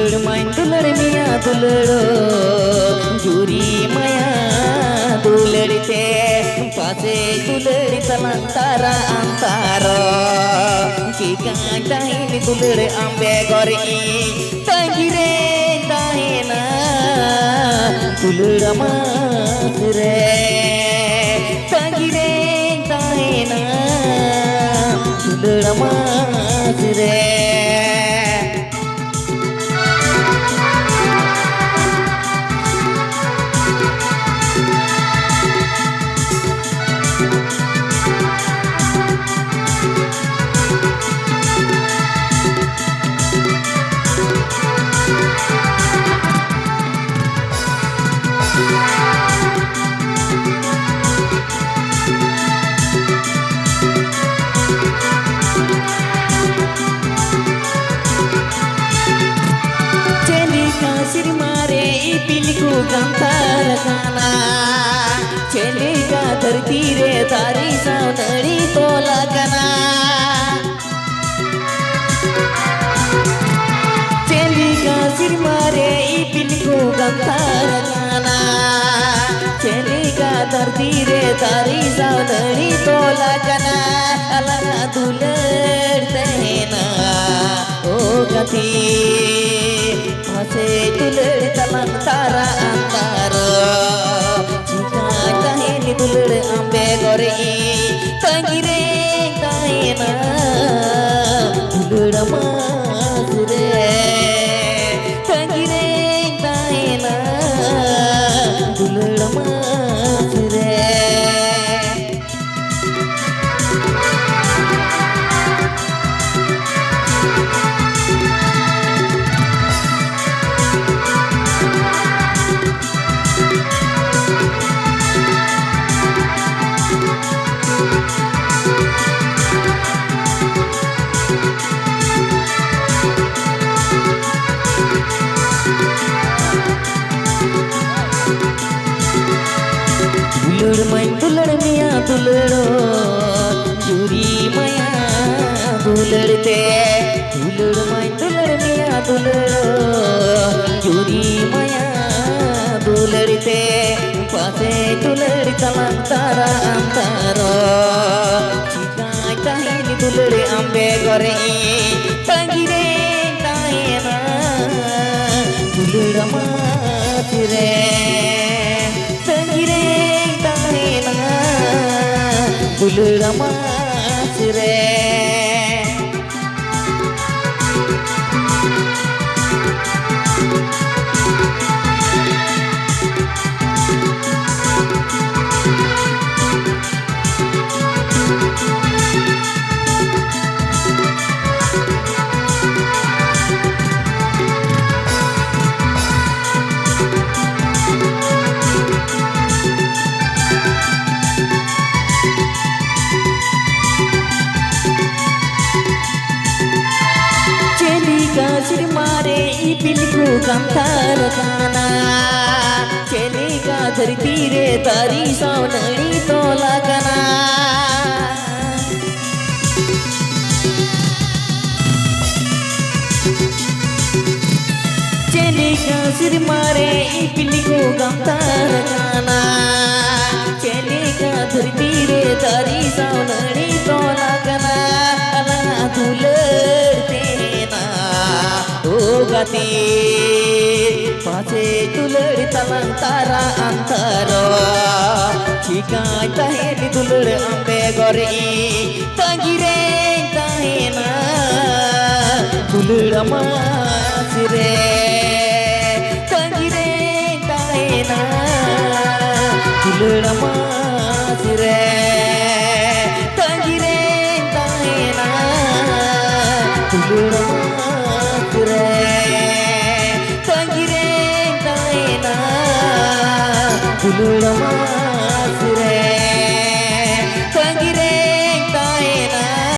दुलड़ mine दुलड़ मिया दुलड़ो जुरी माया दुलड़ते पासे दुलड़ तलंतारा अंतारो की कांटाइन दुलड़ आंबे गोरी तंगिरे ताहेना दुलड़ मास रे तंगिरे ताहेना दुलड़ मास रे पिलकू गंतार गाना चले का धरती रे तारी सावनड़ी तो लगना चली का सिर मारे पिलकू गंतार गाना चले का धरती रे तारी सावनड़ी तो लगना अलगा दुलड़ते ना ओ गति से दुलड़ तलंतारा अंतारो चिका कहेनी दुलड़ आंबे गोरी तंगिरे ताहेना दुलड़ मास रे तंगिरे ताहेना दुलड़ मास रे दुलड़ माइन दुलड़ मिया दुलड़ो जुरी माया दुलड़ते दुलड़ माइन दुलड़ मिया दुलड़ो जुरी माया दुलड़ते पासे दुलड़ तलंतारा अंतारो चिका कहेनी दुलड़ आंबे गोरी तंगिरे ताहेना दुलड़ मास रे दुलड़ मास रे सिर मारे पिलकू गंतार गाना चले का धरती रे तारी सावनड़ी तो लगना चले का सिर मारे पिलकू गंतार गाना चले का धरती रे तारी सावनड़ी तो लगना दुलड़ते गति पासे दुलड़ तलंतारा अंतारो चिका कहेनी दुलड़ आंबे गोरी तंगिरे ताहेना दुलड़ मास रे तंगिरे ताहेना दुलड़ मास रे तंगिरे ताहेना दुलड़ मास रे दुलड़ मास रे।